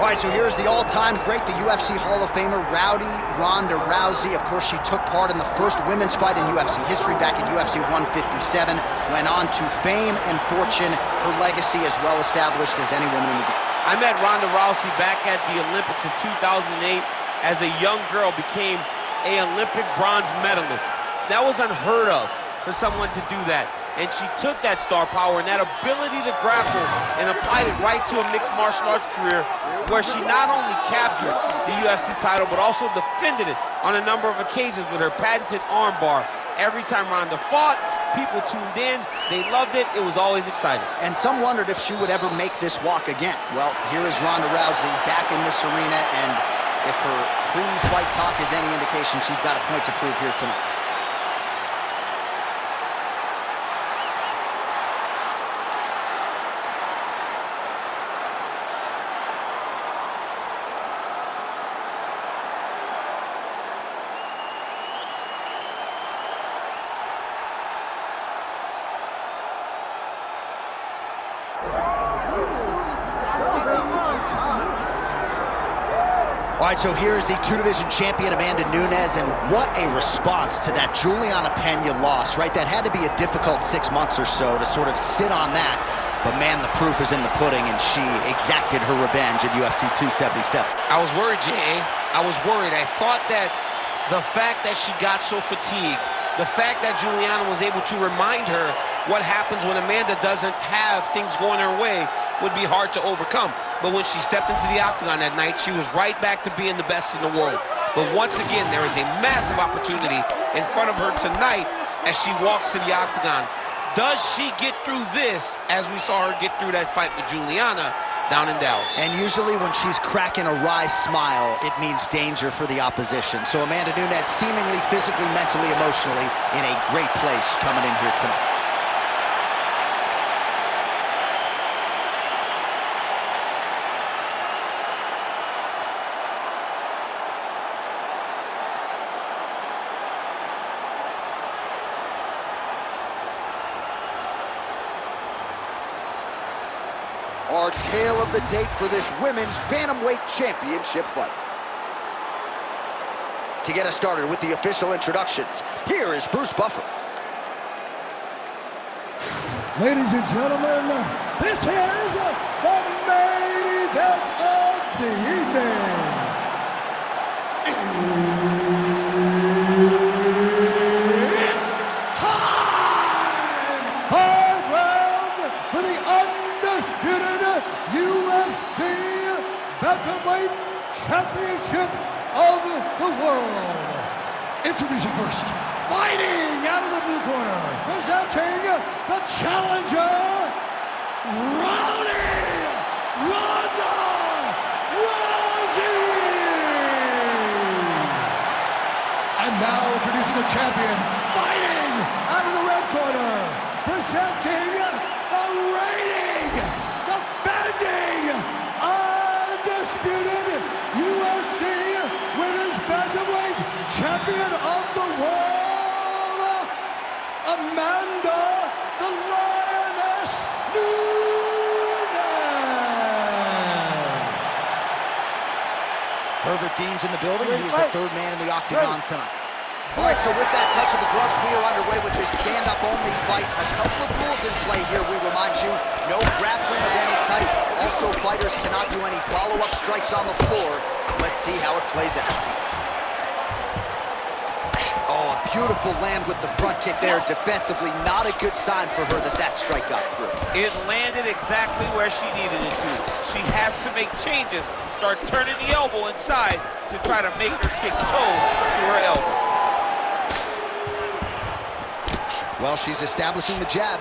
All right, so here's the all-time great, the UFC Hall of Famer, Ronda Rousey. Of course, she took part in the first women's fight in UFC history back in UFC 157, went on to fame and fortune. Her legacy as well established as any woman in the game. I met Ronda Rousey back at the Olympics in 2008. As a young girl, became an Olympic bronze medalist. That was unheard of for someone to do that. And she took that star power and that ability to grapple and applied it right to a mixed martial arts career, where she not only captured the UFC title, but also defended it on a number of occasions with her patented armbar. Every time Ronda fought, people tuned in, they loved it, it was always exciting. And some wondered if she would ever make this walk again. Well, here is Ronda Rousey back in this arena, and if her pre-fight talk is any indication, she's got a point to prove here tonight. All right, so here's the two-division champion, Amanda Nunes, and what a response to that Juliana Pena loss, right? That had to be a difficult 6 months or so to sort of sit on that, but man, the proof is in the pudding, and she exacted her revenge at UFC 277. I was worried, Jay. I was worried. I thought that the fact that she got so fatigued, the fact that Juliana was able to remind her what happens when Amanda doesn't have things going her way would be hard to overcome. But when she stepped into the octagon that night, she was right back to being the best in the world. But once again, there is a massive opportunity in front of her tonight as she walks to the octagon. Does she get through this as we saw her get through that fight with Juliana down in Dallas? And usually when she's cracking a wry smile, it means danger for the opposition. So Amanda Nunes seemingly physically, mentally, emotionally in a great place coming in here tonight. Our tale of the tape for this women's bantamweight championship fight. To get us started with the official introductions, here is Bruce Buffer. Ladies and gentlemen, this is the main event of the evening. It's time! 5 rounds for the undisputed UFC Bantamweight Championship of the world. Introducing first, fighting out of the blue corner, presenting the challenger, Ronda Rousey! And now introducing the champion, fighting out of the red corner, presenting the reigning, defending, undisputed UFC Women's Bantamweight Champion of the world, Amanda the Lioness Nunes. Herbert Dean's in the building. He's the third man in the octagon tonight. All right, so with that touch of the gloves, we are underway with this stand-up only fight. A couple of rules in play here, we remind you. No grappling of any type. Also, fighters cannot do any follow-up strikes on the floor. Let's see how it plays out. Oh, a beautiful land with the front kick there. Defensively, not a good sign for her that that strike got through. It landed exactly where she needed it to. She has to make changes, start turning the elbow inside to try to make her kick toe to her elbow. Well, she's establishing the jab.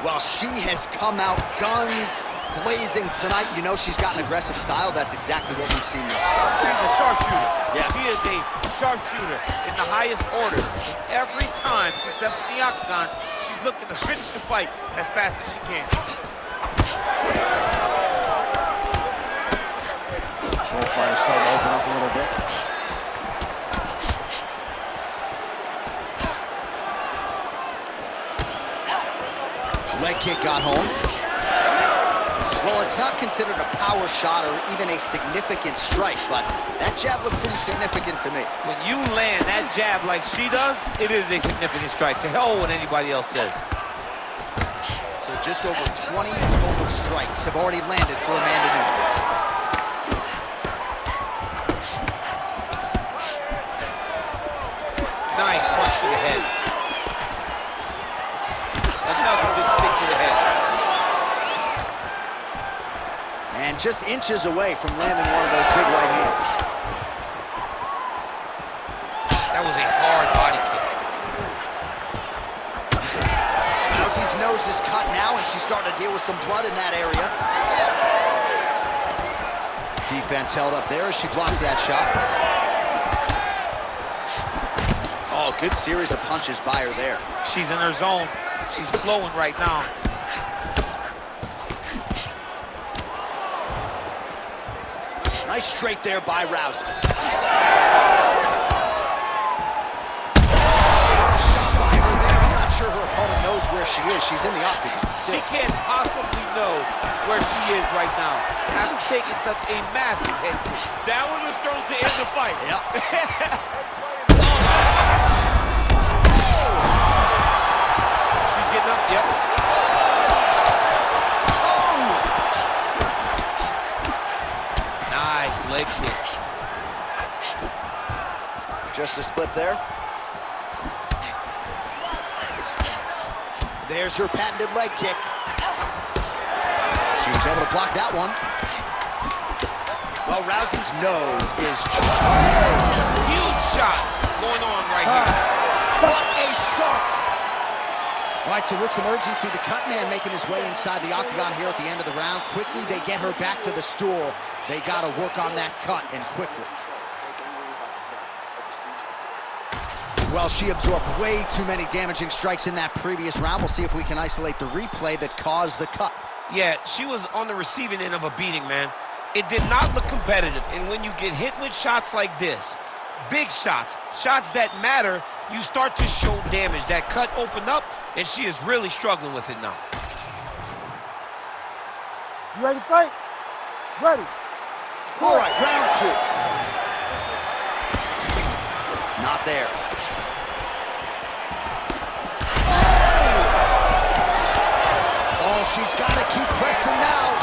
Well, she has come out guns blazing tonight. You know she's got an aggressive style. That's exactly what we've seen this far. She's a sharpshooter. Yeah. She is a sharpshooter in the highest order. And every time she steps in the octagon, she's looking to finish the fight as fast as she can. Both fighters starting to open up a little bit. Leg kick got home. Well, it's not considered a power shot or even a significant strike, but that jab looked pretty significant to me. When you land that jab like she does, it is a significant strike. To hell with what anybody else says. So just over 20 total strikes have already landed for Amanda Nunes. Nice punch to the head. Another good stick to the head. And just inches away from landing one of those big right hands. That was a hard body kick. Rousey's nose is cut now, and she's starting to deal with some blood in that area. Defense held up there as she blocks that shot. Oh, good series of punches by her there. She's in her zone. She's flowing right now. Nice straight there by Rousey. Shot by her there. I'm not sure her opponent knows where she is. She's in the octagon still. She can't possibly know where she is right now after taking such a massive head kick. That one was thrown to end the fight. Yep. She's getting up. Yep. Nice leg kick. Just a slip there. There's her patented leg kick. She was able to block that one. Well, Rousey's nose is Huge shots going on right here. What a start. All right, so with some urgency, the cut man making his way inside the octagon here at the end of the round. Quickly, they get her back to the stool. They got to work on that cut, and quickly. Well, she absorbed way too many damaging strikes in that previous round. We'll see if we can isolate the replay that caused the cut. Yeah, she was on the receiving end of a beating, man. It did not look competitive, and when you get hit with shots like this, big shots, shots that matter, you start to show damage. That cut opened up, and she is really struggling with it now. You ready to fight? Ready. All right, round two. Not there. Oh, she's got to keep pressing now.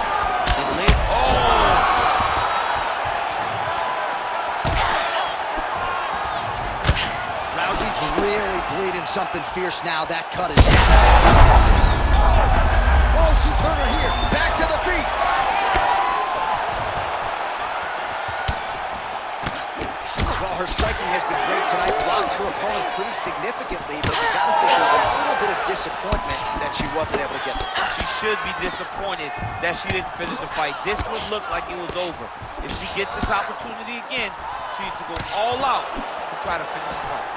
Rousey's really bleeding something fierce now. That cut is... Oh, she's hurt her here. Back to the feet. Well, her striking has been great tonight. Blocked her opponent pretty significantly, but you got to think there's a little bit of disappointment that she wasn't able to get the finish. She should be disappointed that she didn't finish the fight. This would look like it was over. If she gets this opportunity again, she needs to go all out to try to finish the fight.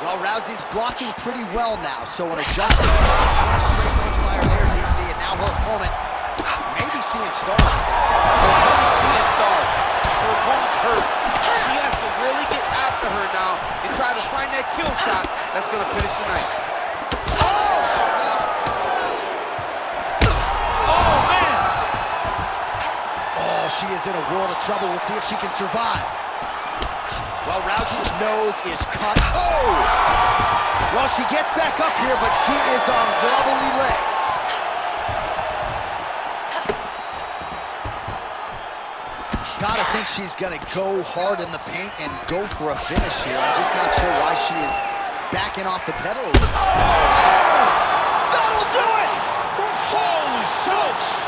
Well, Rousey's blocking pretty well now, so an adjustment. Straight punch by her there, DC, and now her opponent may be seeing stars at this point. Her opponent's seeing stars. Her opponent's hurt. She has to really get after her now and try to find that kill shot that's going to finish tonight. Oh, man! Oh, she is in a world of trouble. We'll see if she can survive. Well, Rousey's nose is cut. Oh! Well, she gets back up here, but she is on wobbly legs. Gotta think she's gonna go hard in the paint and go for a finish here. I'm just not sure why she is backing off the pedal. That'll do it! Holy smokes!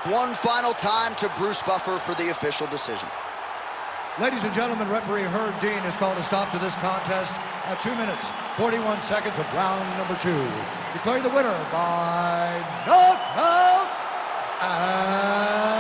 One final time to Bruce Buffer for the official decision. Ladies and gentlemen, referee Herb Dean has called a stop to this contest at 2 minutes, 41 seconds of round number 2. Declaring the winner by knockout and